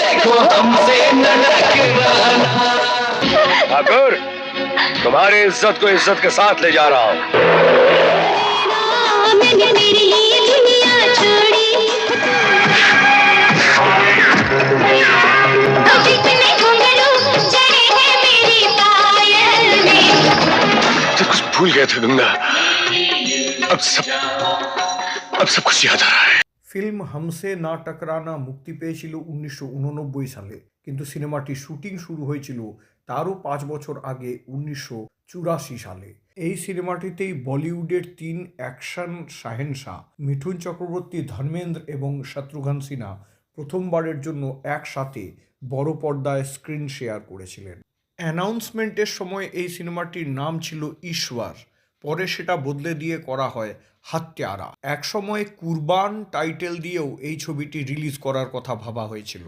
देखो हमसे न टकराना। ठाकुर, तुम्हारी इज्जत को इज्जत के साथ ले जा रहा हूँ। मैंने तेरे लिए दुनिया छोड़ी, अब इतने घुंघरू चढ़े हैं मेरी पायल में। तो कुछ भूल गया था गंगा, अब सब कुछ याद आ रहा है। ফিল্ম হামসে না টকরানা মুক্তি পেয়েছিল 1989 সালে, কিন্তু সিনেমাটির শুটিং শুরু হয়েছিল তারও 5 বছর আগে 1984 সালে। এই সিনেমাটিতেই বলিউডের 3 অ্যাকশন শাহেনশাহ মিঠুন চক্রবর্তী, ধর্মেন্দ্র এবং শত্রুঘ্ন সিনহা প্রথমবারের জন্য একসাথে বড় পর্দায় স্ক্রিন শেয়ার করেছিলেন। অ্যানাউন্সমেন্টের সময় এই সিনেমাটির নাম ছিল ঈশ্বর, পরে সেটা বদলে দিয়ে করা হয় হাত্যারা। একসময় কুরবান টাইটেল দিয়েও এই ছবিটি রিলিজ করার কথা ভাবা হয়েছিল।